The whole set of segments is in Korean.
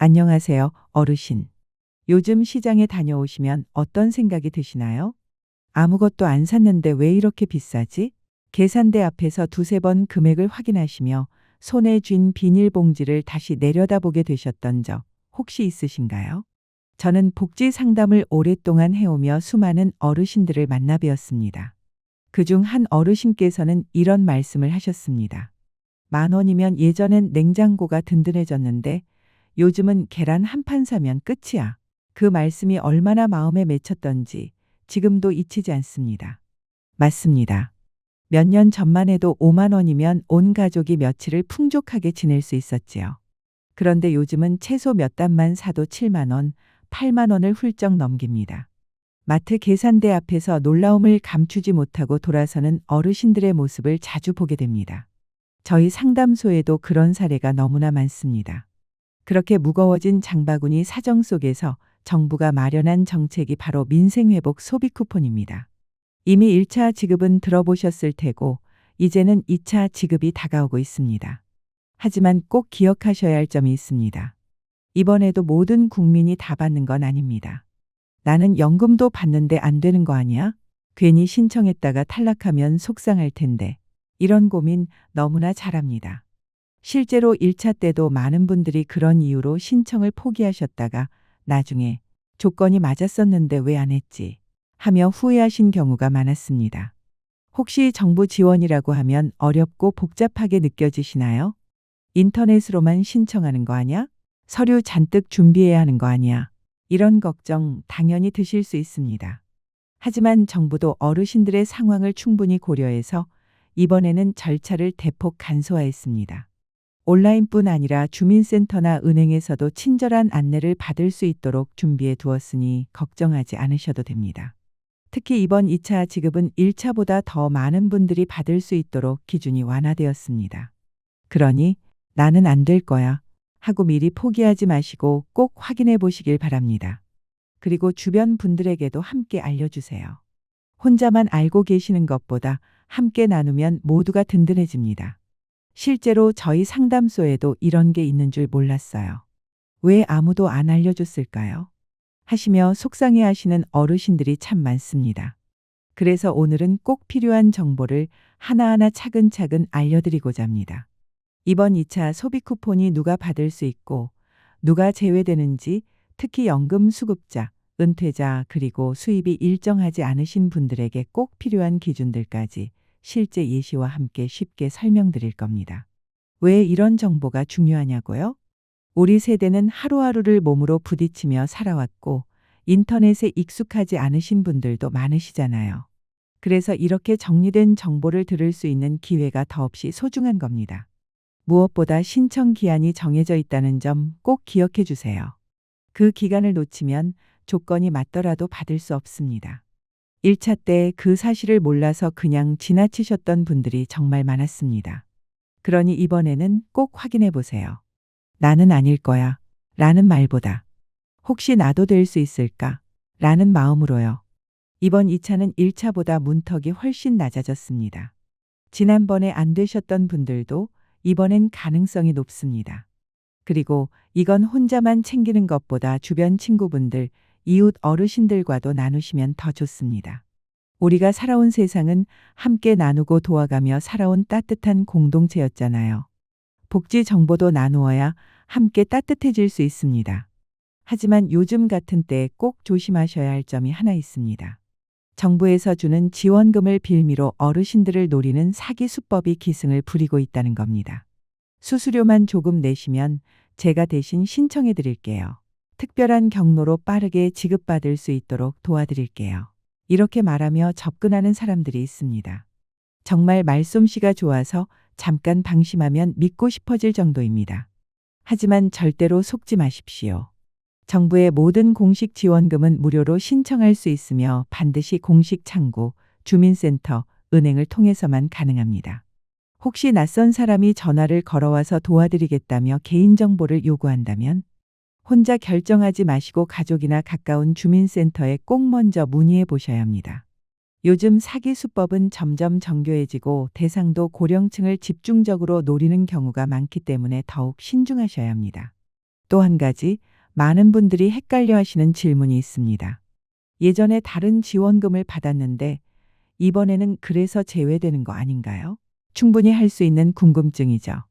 안녕하세요, 어르신. 요즘 시장에 다녀오시면 어떤 생각이 드시나요? 아무것도 안 샀는데 왜 이렇게 비싸지? 계산대 앞에서 두세 번 금액을 확인하시며 손에 쥔 비닐봉지를 다시 내려다보게 되셨던 적 혹시 있으신가요? 저는 복지 상담을 오랫동안 해오며 수많은 어르신들을 만나 뵈었습니다. 그중 한 어르신께서는 이런 말씀을 하셨습니다. 10,000원이면 예전엔 냉장고가 든든해졌는데 요즘은 계란 한 판 사면 끝이야. 그 말씀이 얼마나 마음에 맺혔던지 지금도 잊히지 않습니다. 맞습니다. 몇 년 전만 해도 5만 원이면 온 가족이 며칠을 풍족하게 지낼 수 있었지요. 그런데 요즘은 채소 몇 단만 사도 7만 원, 8만 원을 훌쩍 넘깁니다. 마트 계산대 앞에서 놀라움을 감추지 못하고 돌아서는 어르신들의 모습을 자주 보게 됩니다. 저희 상담소에도 그런 사례가 너무나 많습니다. 그렇게 무거워진 장바구니 사정 속에서 정부가 마련한 정책이 바로 민생회복 소비 쿠폰입니다. 이미 1차 지급은 들어보셨을 테고 이제는 2차 지급이 다가오고 있습니다. 하지만 꼭 기억하셔야 할 점이 있습니다. 이번에도 모든 국민이 다 받는 건 아닙니다. 나는 연금도 받는데 안 되는 거 아니야? 괜히 신청했다가 탈락하면 속상할 텐데. 이런 고민 너무나 잘합니다. 실제로 1차 때도 많은 분들이 그런 이유로 신청을 포기하셨다가 나중에 조건이 맞았었는데 왜 안 했지 하며 후회하신 경우가 많았습니다. 혹시 정부 지원이라고 하면 어렵고 복잡하게 느껴지시나요? 인터넷으로만 신청하는 거 아니야? 서류 잔뜩 준비해야 하는 거 아니야? 이런 걱정 당연히 드실 수 있습니다. 하지만 정부도 어르신들의 상황을 충분히 고려해서 이번에는 절차를 대폭 간소화했습니다. 온라인뿐 아니라 주민센터나 은행에서도 친절한 안내를 받을 수 있도록 준비해 두었으니 걱정하지 않으셔도 됩니다. 특히 이번 2차 지급은 1차보다 더 많은 분들이 받을 수 있도록 기준이 완화되었습니다. 그러니 나는 안 될 거야 하고 미리 포기하지 마시고 꼭 확인해 보시길 바랍니다. 그리고 주변 분들에게도 함께 알려주세요. 혼자만 알고 계시는 것보다 함께 나누면 모두가 든든해집니다. 실제로 저희 상담소에도 이런 게 있는 줄 몰랐어요. 왜 아무도 안 알려줬을까요? 하시며 속상해 하시는 어르신들이 참 많습니다. 그래서 오늘은 꼭 필요한 정보를 하나하나 차근차근 알려드리고자 합니다. 이번 2차 소비 쿠폰이 누가 받을 수 있고 누가 제외되는지 특히 연금 수급자, 은퇴자 그리고 수입이 일정하지 않으신 분들에게 꼭 필요한 기준들까지 실제 예시와 함께 쉽게 설명드릴 겁니다. 왜 이런 정보가 중요하냐고요? 우리 세대는 하루하루를 몸으로 부딪히며 살아왔고 인터넷에 익숙하지 않으신 분들도 많으시잖아요. 그래서 이렇게 정리된 정보를 들을 수 있는 기회가 더없이 소중한 겁니다. 무엇보다 신청 기한이 정해져 있다는 점 꼭 기억해 주세요. 그 기간을 놓치면 조건이 맞더라도 받을 수 없습니다. 1차 때 그 사실을 몰라서 그냥 지나치셨던 분들이 정말 많았습니다. 그러니 이번에는 꼭 확인해 보세요. 나는 아닐 거야 라는 말보다 혹시 나도 될 수 있을까 라는 마음으로요. 이번 2차는 1차보다 문턱이 훨씬 낮아졌습니다. 지난번에 안 되셨던 분들도 이번엔 가능성이 높습니다. 그리고 이건 혼자만 챙기는 것보다 주변 친구분들, 이웃 어르신들과도 나누시면 더 좋습니다. 우리가 살아온 세상은 함께 나누고 도와가며 살아온 따뜻한 공동체였잖아요. 복지 정보도 나누어야 함께 따뜻해질 수 있습니다. 하지만 요즘 같은 때에 꼭 조심하셔야 할 점이 하나 있습니다. 정부에서 주는 지원금을 빌미로 어르신들을 노리는 사기 수법이 기승을 부리고 있다는 겁니다. 수수료만 조금 내시면 제가 대신 신청해 드릴게요. 특별한 경로로 빠르게 지급받을 수 있도록 도와드릴게요. 이렇게 말하며 접근하는 사람들이 있습니다. 정말 말솜씨가 좋아서 잠깐 방심하면 믿고 싶어질 정도입니다. 하지만 절대로 속지 마십시오. 정부의 모든 공식 지원금은 무료로 신청할 수 있으며 반드시 공식 창구, 주민센터, 은행을 통해서만 가능합니다. 혹시 낯선 사람이 전화를 걸어와서 도와드리겠다며 개인정보를 요구한다면 혼자 결정하지 마시고 가족이나 가까운 주민센터에 꼭 먼저 문의해 보셔야 합니다. 요즘 사기 수법은 점점 정교해지고 대상도 고령층을 집중적으로 노리는 경우가 많기 때문에 더욱 신중하셔야 합니다. 또 한 가지 많은 분들이 헷갈려 하시는 질문이 있습니다. 예전에 다른 지원금을 받았는데 이번에는 그래서 제외되는 거 아닌가요? 충분히 할 수 있는 궁금증이죠.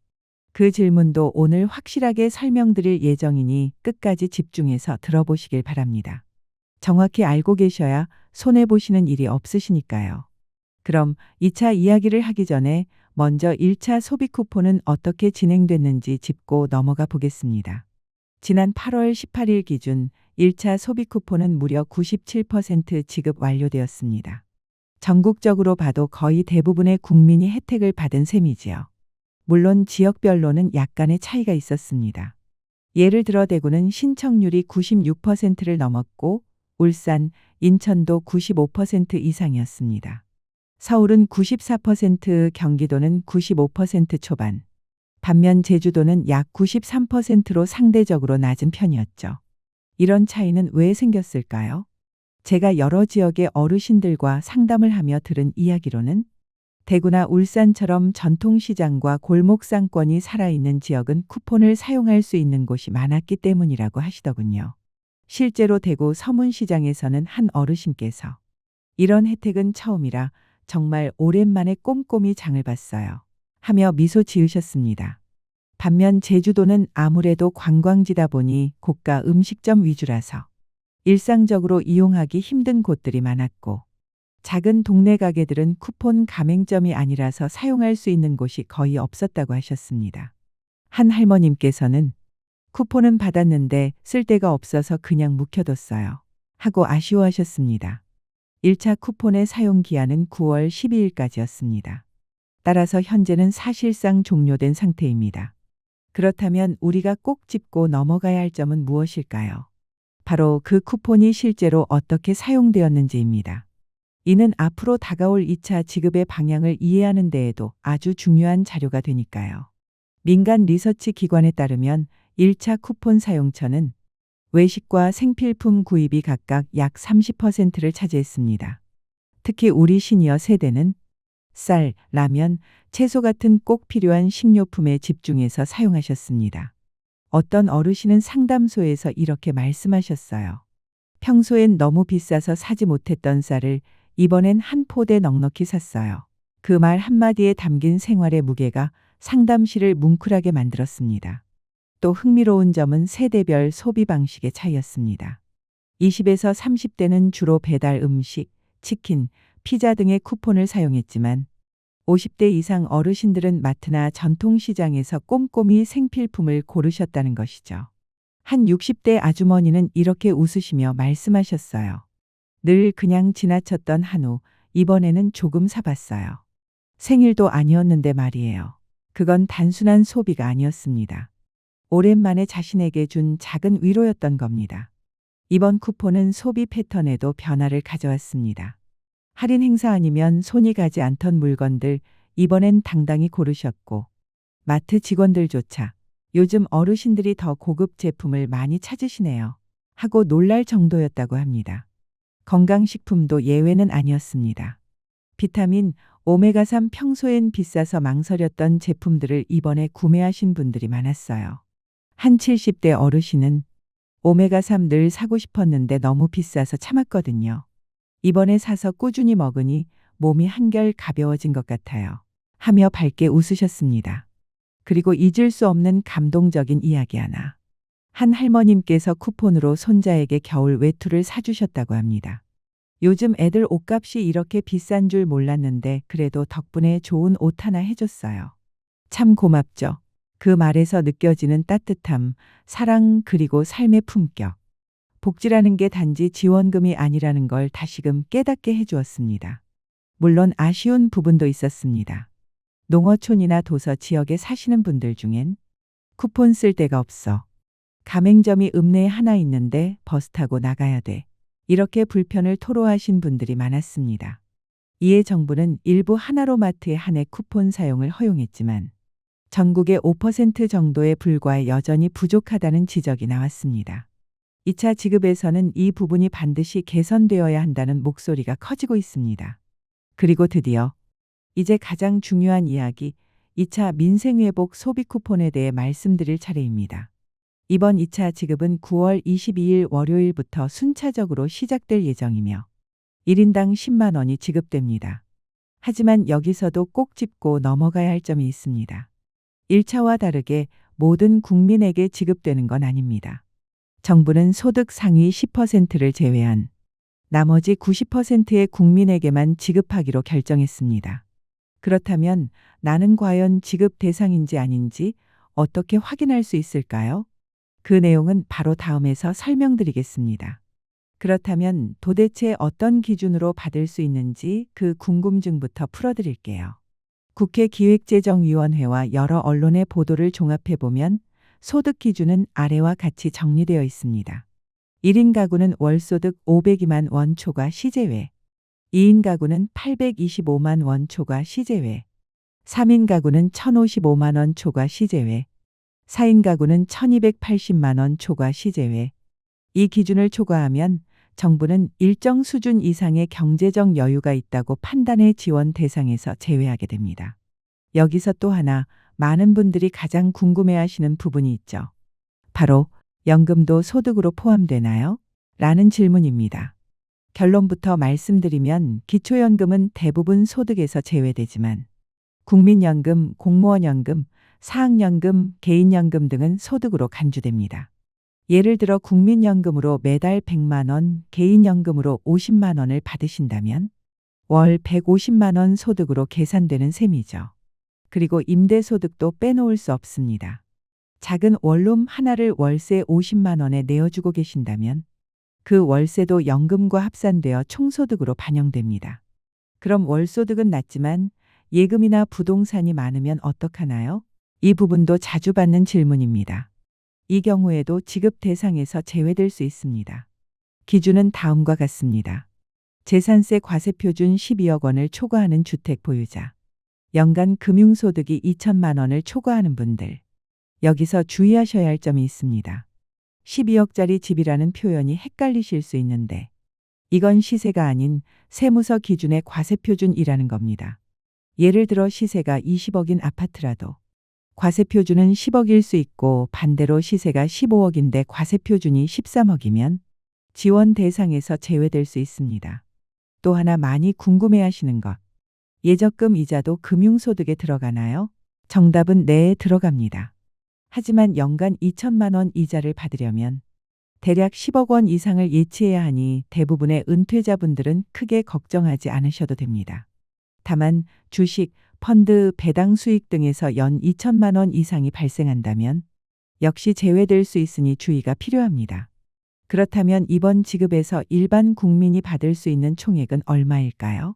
그 질문도 오늘 확실하게 설명드릴 예정이니 끝까지 집중해서 들어보시길 바랍니다. 정확히 알고 계셔야 손해보시는 일이 없으시니까요. 그럼 2차 이야기를 하기 전에 먼저 1차 소비 쿠폰은 어떻게 진행됐는지 짚고 넘어가 보겠습니다. 지난 8월 18일 기준 1차 소비 쿠폰은 무려 97% 지급 완료되었습니다. 전국적으로 봐도 거의 대부분의 국민이 혜택을 받은 셈이지요. 물론 지역별로는 약간의 차이가 있었습니다. 예를 들어 대구는 신청률이 96%를 넘었고 울산, 인천도 95% 이상이었습니다. 서울은 94%, 경기도는 95% 초반. 반면 제주도는 약 93%로 상대적으로 낮은 편이었죠. 이런 차이는 왜 생겼을까요? 제가 여러 지역의 어르신들과 상담을 하며 들은 이야기로는 대구나 울산처럼 전통시장과 골목상권이 살아있는 지역은 쿠폰을 사용할 수 있는 곳이 많았기 때문이라고 하시더군요. 실제로 대구 서문시장에서는 한 어르신께서 이런 혜택은 처음이라 정말 오랜만에 꼼꼼히 장을 봤어요. 하며 미소 지으셨습니다. 반면 제주도는 아무래도 관광지다 보니 고가 음식점 위주라서 일상적으로 이용하기 힘든 곳들이 많았고 작은 동네 가게들은 쿠폰 가맹점이 아니라서 사용할 수 있는 곳이 거의 없었다고 하셨습니다. 한 할머님께서는 쿠폰은 받았는데 쓸 데가 없어서 그냥 묵혀뒀어요. 하고 아쉬워하셨습니다. 1차 쿠폰의 사용 기한은 9월 12일까지였습니다. 따라서 현재는 사실상 종료된 상태입니다. 그렇다면 우리가 꼭 짚고 넘어가야 할 점은 무엇일까요? 바로 그 쿠폰이 실제로 어떻게 사용되었는지입니다. 이는 앞으로 다가올 2차 지급의 방향을 이해하는 데에도 아주 중요한 자료가 되니까요. 민간 리서치 기관에 따르면 1차 쿠폰 사용처는 외식과 생필품 구입이 각각 약 30%를 차지했습니다. 특히 우리 시니어 세대는 쌀, 라면, 채소 같은 꼭 필요한 식료품에 집중해서 사용하셨습니다. 어떤 어르신은 상담소에서 이렇게 말씀하셨어요. 평소엔 너무 비싸서 사지 못했던 쌀을 이번엔 한 포대 넉넉히 샀어요. 그 말 한마디에 담긴 생활의 무게가 상담실을 뭉클하게 만들었습니다. 또 흥미로운 점은 세대별 소비 방식의 차이였습니다. 20에서 30대는 주로 배달 음식, 치킨, 피자 등의 쿠폰을 사용했지만 50대 이상 어르신들은 마트나 전통시장에서 꼼꼼히 생필품을 고르셨다는 것이죠. 한 60대 아주머니는 이렇게 웃으시며 말씀하셨어요. 늘 그냥 지나쳤던 한우, 이번에는 조금 사봤어요. 생일도 아니었는데 말이에요. 그건 단순한 소비가 아니었습니다. 오랜만에 자신에게 준 작은 위로였던 겁니다. 이번 쿠폰은 소비 패턴에도 변화를 가져왔습니다. 할인 행사 아니면 손이 가지 않던 물건들 이번엔 당당히 고르셨고 마트 직원들조차 요즘 어르신들이 더 고급 제품을 많이 찾으시네요. 하고 놀랄 정도였다고 합니다. 건강식품도 예외는 아니었습니다. 비타민, 오메가3 평소엔 비싸서 망설였던 제품들을 이번에 구매하신 분들이 많았어요. 한 70대 어르신은 오메가3 늘 사고 싶었는데 너무 비싸서 참았거든요. 이번에 사서 꾸준히 먹으니 몸이 한결 가벼워진 것 같아요. 하며 밝게 웃으셨습니다. 그리고 잊을 수 없는 감동적인 이야기 하나. 한 할머님께서 쿠폰으로 손자에게 겨울 외투를 사주셨다고 합니다. 요즘 애들 옷값이 이렇게 비싼 줄 몰랐는데 그래도 덕분에 좋은 옷 하나 해줬어요. 참 고맙죠. 그 말에서 느껴지는 따뜻함, 사랑 그리고 삶의 품격. 복지라는 게 단지 지원금이 아니라는 걸 다시금 깨닫게 해주었습니다. 물론 아쉬운 부분도 있었습니다. 농어촌이나 도서 지역에 사시는 분들 중엔 쿠폰 쓸 데가 없어. 가맹점이 읍내에 하나 있는데 버스 타고 나가야 돼. 이렇게 불편을 토로하신 분들이 많았습니다. 이에 정부는 일부 하나로마트의 한 해 쿠폰 사용을 허용했지만 전국의 5% 정도에 불과해 여전히 부족하다는 지적이 나왔습니다. 2차 지급에서는 이 부분이 반드시 개선되어야 한다는 목소리가 커지고 있습니다. 그리고 드디어 이제 가장 중요한 이야기, 2차 민생회복 소비 쿠폰에 대해 말씀드릴 차례입니다. 이번 2차 지급은 9월 22일 월요일부터 순차적으로 시작될 예정이며 1인당 10만 원이 지급됩니다. 하지만 여기서도 꼭 짚고 넘어가야 할 점이 있습니다. 1차와 다르게 모든 국민에게 지급되는 건 아닙니다. 정부는 소득 상위 10%를 제외한 나머지 90%의 국민에게만 지급하기로 결정했습니다. 그렇다면 나는 과연 지급 대상인지 아닌지 어떻게 확인할 수 있을까요? 그 내용은 바로 다음에서 설명드리겠습니다. 그렇다면 도대체 어떤 기준으로 받을 수 있는지 그 궁금증부터 풀어드릴게요. 국회 기획재정위원회와 여러 언론의 보도를 종합해보면 소득 기준은 아래와 같이 정리되어 있습니다. 1인 가구는 월소득 502만 원 초과 시제외, 2인 가구는 825만 원 초과 시제외, 3인 가구는 1,055만 원 초과 시제외, 4인 가구는 1,280만 원 초과 시제외. 이 기준을 초과하면 정부는 일정 수준 이상의 경제적 여유가 있다고 판단해 지원 대상에서 제외하게 됩니다. 여기서 또 하나 많은 분들이 가장 궁금해하시는 부분이 있죠. 바로 연금도 소득으로 포함되나요? 라는 질문입니다. 결론부터 말씀드리면 기초연금은 대부분 소득에서 제외되지만 국민연금, 공무원연금, 사학연금, 개인연금 등은 소득으로 간주됩니다. 예를 들어 국민연금으로 매달 100만 원, 개인연금으로 50만 원을 받으신다면 월 150만 원 소득으로 계산되는 셈이죠. 그리고 임대소득도 빼놓을 수 없습니다. 작은 원룸 하나를 월세 50만 원에 내어주고 계신다면 그 월세도 연금과 합산되어 총소득으로 반영됩니다. 그럼 월소득은 낮지만 예금이나 부동산이 많으면 어떡하나요? 이 부분도 자주 받는 질문입니다. 이 경우에도 지급 대상에서 제외될 수 있습니다. 기준은 다음과 같습니다. 재산세 과세표준 12억 원을 초과하는 주택 보유자, 연간 금융소득이 2천만 원을 초과하는 분들. 여기서 주의하셔야 할 점이 있습니다. 12억짜리 집이라는 표현이 헷갈리실 수 있는데 이건 시세가 아닌 세무서 기준의 과세표준이라는 겁니다. 예를 들어 시세가 20억인 아파트라도 과세표준은 10억일 수 있고 반대로 시세가 15억인데 과세표준이 13억이면 지원 대상에서 제외될 수 있습니다. 또 하나 많이 궁금해하시는 것. 예적금 이자도 금융소득에 들어가나요? 정답은 네, 들어갑니다. 하지만 연간 2천만 원 이자를 받으려면 대략 10억 원 이상을 예치해야 하니 대부분의 은퇴자분들은 크게 걱정하지 않으셔도 됩니다. 다만 주식, 펀드, 배당 수익 등에서 연 2천만 원 이상이 발생한다면 역시 제외될 수 있으니 주의가 필요합니다. 그렇다면 이번 지급에서 일반 국민이 받을 수 있는 총액은 얼마일까요?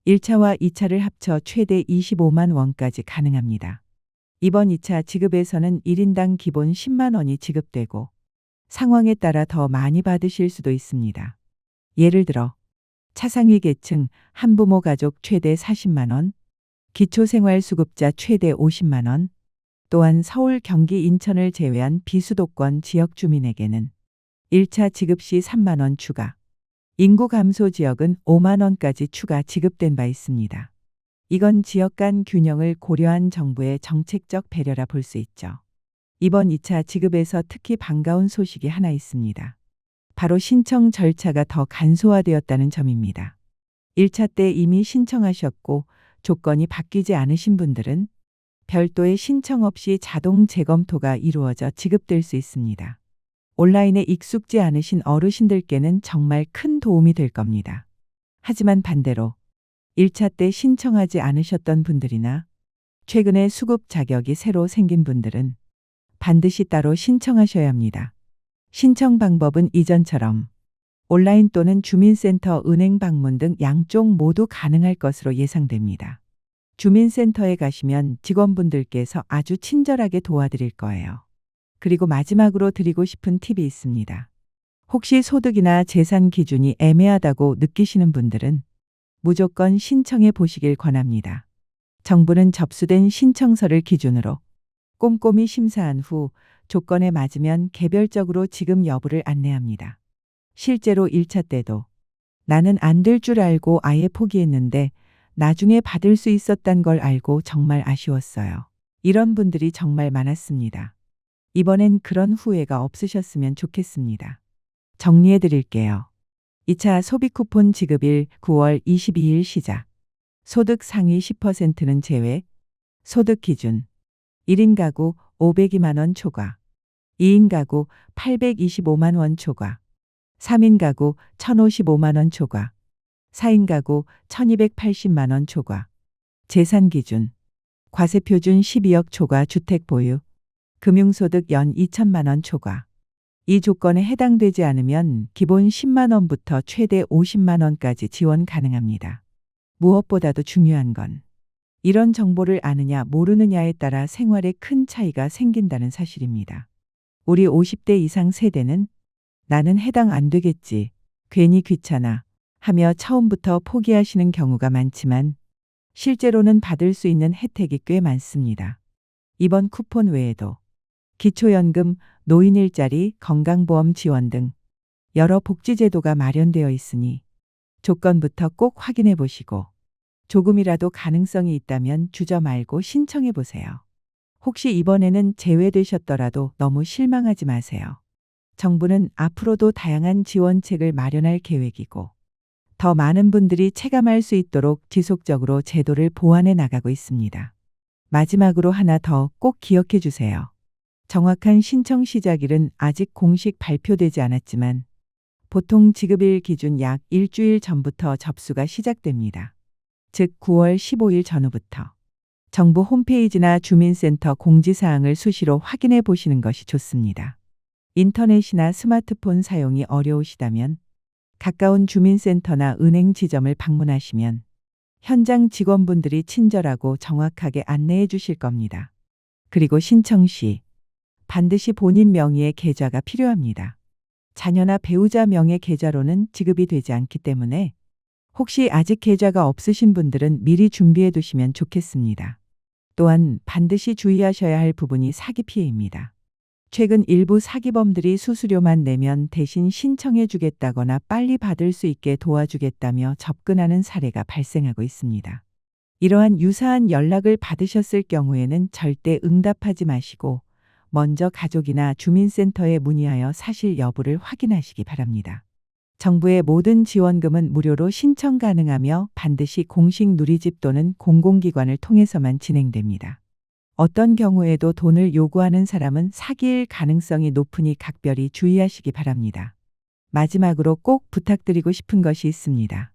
1차와 2차를 합쳐 최대 25만 원까지 가능합니다. 이번 2차 지급에서는 1인당 기본 10만 원이 지급되고 상황에 따라 더 많이 받으실 수도 있습니다. 예를 들어 차상위 계층, 한부모 가족 최대 40만 원, 기초생활수급자 최대 50만 원, 또한 서울, 경기, 인천을 제외한 비수도권 지역 주민에게는 1차 지급 시 3만 원 추가, 인구 감소 지역은 5만 원까지 추가 지급된 바 있습니다. 이건 지역 간 균형을 고려한 정부의 정책적 배려라 볼 수 있죠. 이번 2차 지급에서 특히 반가운 소식이 하나 있습니다. 바로 신청 절차가 더 간소화되었다는 점입니다. 1차 때 이미 신청하셨고 조건이 바뀌지 않으신 분들은 별도의 신청 없이 자동 재검토가 이루어져 지급될 수 있습니다. 온라인에 익숙지 않으신 어르신들께는 정말 큰 도움이 될 겁니다. 하지만 반대로 1차 때 신청하지 않으셨던 분들이나 최근에 수급 자격이 새로 생긴 분들은 반드시 따로 신청하셔야 합니다. 신청 방법은 이전처럼 온라인 또는 주민센터, 은행 방문 등 양쪽 모두 가능할 것으로 예상됩니다. 주민센터에 가시면 직원분들께서 아주 친절하게 도와드릴 거예요. 그리고 마지막으로 드리고 싶은 팁이 있습니다. 혹시 소득이나 재산 기준이 애매하다고 느끼시는 분들은 무조건 신청해 보시길 권합니다. 정부는 접수된 신청서를 기준으로 꼼꼼히 심사한 후 조건에 맞으면 개별적으로 지급 여부를 안내합니다. 실제로 1차 때도 나는 안 될 줄 알고 아예 포기했는데 나중에 받을 수 있었단 걸 알고 정말 아쉬웠어요. 이런 분들이 정말 많았습니다. 이번엔 그런 후회가 없으셨으면 좋겠습니다. 정리해 드릴게요. 2차 소비 쿠폰 지급일 9월 22일 시작. 소득 상위 10%는 제외. 소득 기준 1인 가구 502만 원 초과, 2인 가구 825만 원 초과, 3인 가구 1,055만 원 초과, 4인 가구 1,280만 원 초과. 재산 기준 과세 표준 12억 초과 주택 보유, 금융소득 연 2천만 원 초과. 이 조건에 해당되지 않으면 기본 10만 원부터 최대 50만 원까지 지원 가능합니다. 무엇보다도 중요한 건 이런 정보를 아느냐 모르느냐에 따라 생활에 큰 차이가 생긴다는 사실입니다. 우리 50대 이상 세대는 나는 해당 안 되겠지, 괜히 귀찮아 하며 처음부터 포기하시는 경우가 많지만 실제로는 받을 수 있는 혜택이 꽤 많습니다. 이번 쿠폰 외에도 기초연금, 노인 일자리, 건강보험 지원 등 여러 복지제도가 마련되어 있으니 조건부터 꼭 확인해 보시고 조금이라도 가능성이 있다면 주저 말고 신청해 보세요. 혹시 이번에는 제외되셨더라도 너무 실망하지 마세요. 정부는 앞으로도 다양한 지원책을 마련할 계획이고 더 많은 분들이 체감할 수 있도록 지속적으로 제도를 보완해 나가고 있습니다. 마지막으로 하나 더 꼭 기억해 주세요. 정확한 신청 시작일은 아직 공식 발표되지 않았지만 보통 지급일 기준 약 일주일 전부터 접수가 시작됩니다. 즉 9월 15일 전후부터 정부 홈페이지나 주민센터 공지사항을 수시로 확인해 보시는 것이 좋습니다. 인터넷이나 스마트폰 사용이 어려우시다면 가까운 주민센터나 은행 지점을 방문하시면 현장 직원분들이 친절하고 정확하게 안내해 주실 겁니다. 그리고 신청 시 반드시 본인 명의의 계좌가 필요합니다. 자녀나 배우자 명의 계좌로는 지급이 되지 않기 때문에 혹시 아직 계좌가 없으신 분들은 미리 준비해 두시면 좋겠습니다. 또한 반드시 주의하셔야 할 부분이 사기 피해입니다. 최근 일부 사기범들이 수수료만 내면 대신 신청해 주겠다거나 빨리 받을 수 있게 도와주겠다며 접근하는 사례가 발생하고 있습니다. 이러한 유사한 연락을 받으셨을 경우에는 절대 응답하지 마시고 먼저 가족이나 주민센터에 문의하여 사실 여부를 확인하시기 바랍니다. 정부의 모든 지원금은 무료로 신청 가능하며 반드시 공식 누리집 또는 공공기관을 통해서만 진행됩니다. 어떤 경우에도 돈을 요구하는 사람은 사기일 가능성이 높으니 각별히 주의하시기 바랍니다. 마지막으로 꼭 부탁드리고 싶은 것이 있습니다.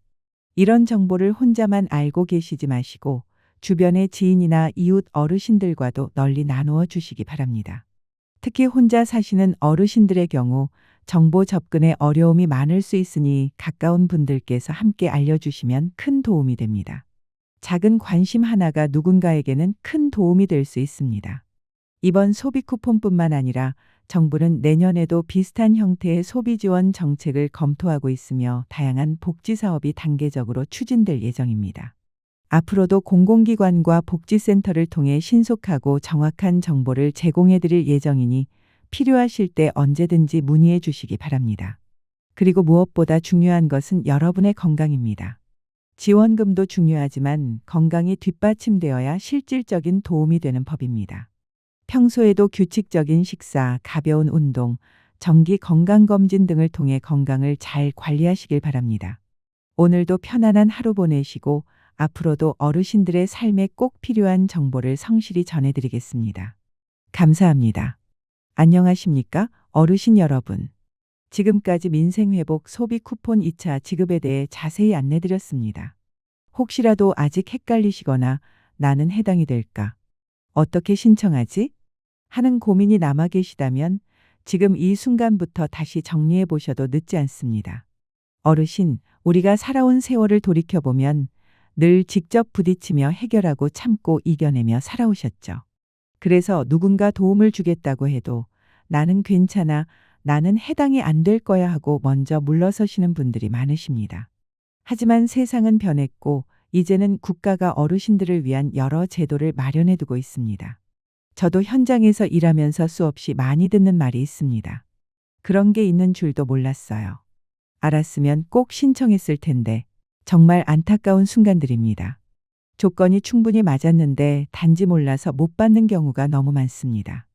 이런 정보를 혼자만 알고 계시지 마시고 주변의 지인이나 이웃 어르신들과도 널리 나누어 주시기 바랍니다. 특히 혼자 사시는 어르신들의 경우 정보 접근에 어려움이 많을 수 있으니 가까운 분들께서 함께 알려주시면 큰 도움이 됩니다. 작은 관심 하나가 누군가에게는 큰 도움이 될 수 있습니다. 이번 소비 쿠폰뿐만 아니라 정부는 내년에도 비슷한 형태의 소비 지원 정책을 검토하고 있으며 다양한 복지 사업이 단계적으로 추진될 예정입니다. 앞으로도 공공기관과 복지센터를 통해 신속하고 정확한 정보를 제공해 드릴 예정이니 필요하실 때 언제든지 문의해 주시기 바랍니다. 그리고 무엇보다 중요한 것은 여러분의 건강입니다. 지원금도 중요하지만 건강이 뒷받침되어야 실질적인 도움이 되는 법입니다. 평소에도 규칙적인 식사, 가벼운 운동, 정기 건강검진 등을 통해 건강을 잘 관리하시길 바랍니다. 오늘도 편안한 하루 보내시고 앞으로도 어르신들의 삶에 꼭 필요한 정보를 성실히 전해드리겠습니다. 감사합니다. 안녕하십니까, 어르신 여러분. 지금까지 민생회복 소비 쿠폰 2차 지급에 대해 자세히 안내드렸습니다. 혹시라도 아직 헷갈리시거나 나는 해당이 될까? 어떻게 신청하지? 하는 고민이 남아 계시다면 지금 이 순간부터 다시 정리해 보셔도 늦지 않습니다. 어르신, 우리가 살아온 세월을 돌이켜보면 늘 직접 부딪히며 해결하고 참고 이겨내며 살아오셨죠. 그래서 누군가 도움을 주겠다고 해도 나는 괜찮아, 나는 해당이 안 될 거야 하고 먼저 물러서시는 분들이 많으십니다. 하지만 세상은 변했고 이제는 국가가 어르신들을 위한 여러 제도를 마련해 두고 있습니다. 저도 현장에서 일하면서 수없이 많이 듣는 말이 있습니다. 그런 게 있는 줄도 몰랐어요. 알았으면 꼭 신청했을 텐데. 정말 안타까운 순간들입니다. 조건이 충분히 맞았는데 단지 몰라서 못 받는 경우가 너무 많습니다.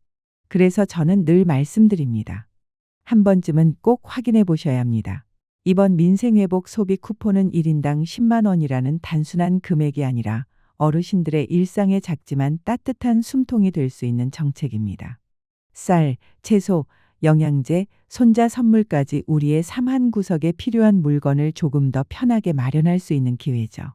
그래서 저는 늘 말씀드립니다. 한 번쯤은 꼭 확인해 보셔야 합니다. 이번 민생회복 소비 쿠폰은 1인당 10만 원이라는 단순한 금액이 아니라 어르신들의 일상에 작지만 따뜻한 숨통이 될 수 있는 정책입니다. 쌀, 채소, 영양제, 손자 선물까지 우리의 삶 한 구석에 필요한 물건을 조금 더 편하게 마련할 수 있는 기회죠.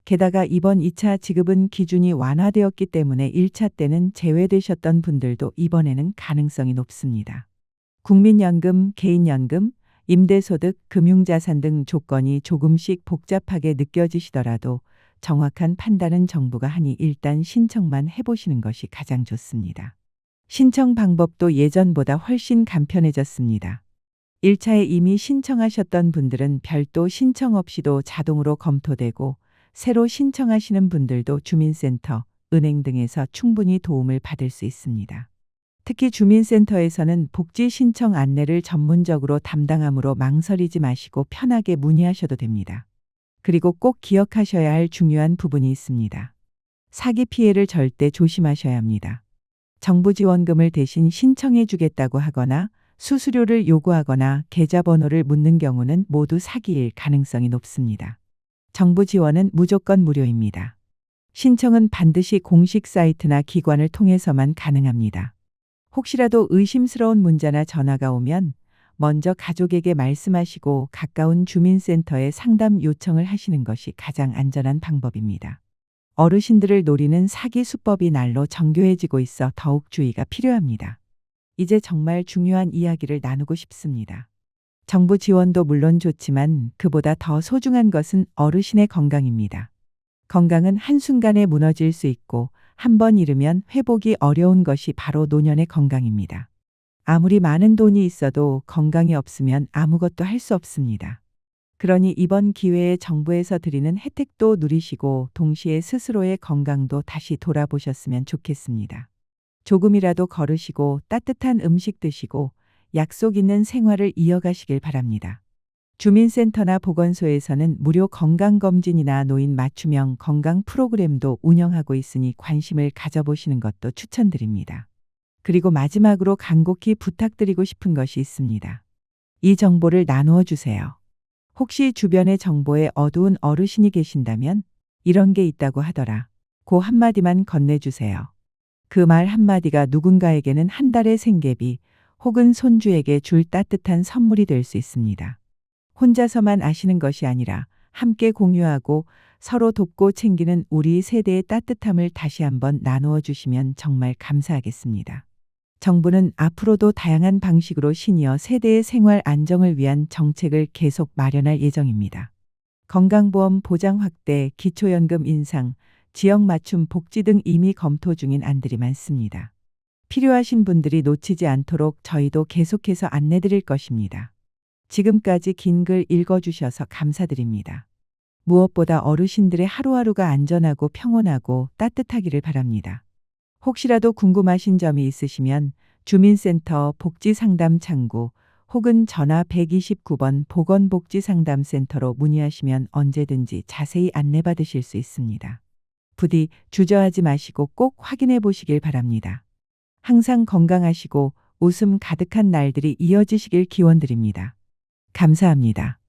게다가 이번 2차 지급은 기준이 완화되었기 때문에 1차 때는 제외되셨던 분들도 이번에는 가능성이 높습니다. 국민연금, 개인연금, 임대소득, 금융자산 등 조건이 조금씩 복잡하게 느껴지시더라도 정확한 판단은 정부가 하니 일단 신청만 해보시는 것이 가장 좋습니다. 신청 방법도 예전보다 훨씬 간편해졌습니다. 1차에 이미 신청하셨던 분들은 별도 신청 없이도 자동으로 검토되고 새로 신청하시는 분들도 주민센터, 은행 등에서 충분히 도움을 받을 수 있습니다. 특히 주민센터에서는 복지 신청 안내를 전문적으로 담당하므로 망설이지 마시고 편하게 문의하셔도 됩니다. 그리고 꼭 기억하셔야 할 중요한 부분이 있습니다. 사기 피해를 절대 조심하셔야 합니다. 정부 지원금을 대신 신청해 주겠다고 하거나 수수료를 요구하거나 계좌번호를 묻는 경우는 모두 사기일 가능성이 높습니다. 정부 지원은 무조건 무료입니다. 신청은 반드시 공식 사이트나 기관을 통해서만 가능합니다. 혹시라도 의심스러운 문자나 전화가 오면 먼저 가족에게 말씀하시고 가까운 주민센터에 상담 요청을 하시는 것이 가장 안전한 방법입니다. 어르신들을 노리는 사기 수법이 날로 정교해지고 있어 더욱 주의가 필요합니다. 이제 정말 중요한 이야기를 나누고 싶습니다. 정부 지원도 물론 좋지만 그보다 더 소중한 것은 어르신의 건강입니다. 건강은 한순간에 무너질 수 있고 한 번 잃으면 회복이 어려운 것이 바로 노년의 건강입니다. 아무리 많은 돈이 있어도 건강이 없으면 아무것도 할 수 없습니다. 그러니 이번 기회에 정부에서 드리는 혜택도 누리시고 동시에 스스로의 건강도 다시 돌아보셨으면 좋겠습니다. 조금이라도 걸으시고 따뜻한 음식 드시고 약속 있는 생활을 이어가시길 바랍니다. 주민센터나 보건소에서는 무료 건강검진이나 노인 맞춤형 건강 프로그램도 운영하고 있으니 관심을 가져보시는 것도 추천드립니다. 그리고 마지막으로 간곡히 부탁드리고 싶은 것이 있습니다. 이 정보를 나누어 주세요. 혹시 주변의 정보에 어두운 어르신이 계신다면 이런 게 있다고 하더라. 그 한마디만 건네주세요. 그 말 한마디가 누군가에게는 한 달의 생계비 혹은 손주에게 줄 따뜻한 선물이 될 수 있습니다. 혼자서만 아시는 것이 아니라 함께 공유하고 서로 돕고 챙기는 우리 세대의 따뜻함을 다시 한번 나누어 주시면 정말 감사하겠습니다. 정부는 앞으로도 다양한 방식으로 시니어 세대의 생활 안정을 위한 정책을 계속 마련할 예정입니다. 건강보험 보장 확대, 기초연금 인상, 지역 맞춤 복지 등 이미 검토 중인 안들이 많습니다. 필요하신 분들이 놓치지 않도록 저희도 계속해서 안내드릴 것입니다. 지금까지 긴 글 읽어주셔서 감사드립니다. 무엇보다 어르신들의 하루하루가 안전하고 평온하고 따뜻하기를 바랍니다. 혹시라도 궁금하신 점이 있으시면 주민센터 복지상담 창구 혹은 전화 129번 보건복지상담센터로 문의하시면 언제든지 자세히 안내받으실 수 있습니다. 부디 주저하지 마시고 꼭 확인해 보시길 바랍니다. 항상 건강하시고 웃음 가득한 날들이 이어지시길 기원드립니다. 감사합니다.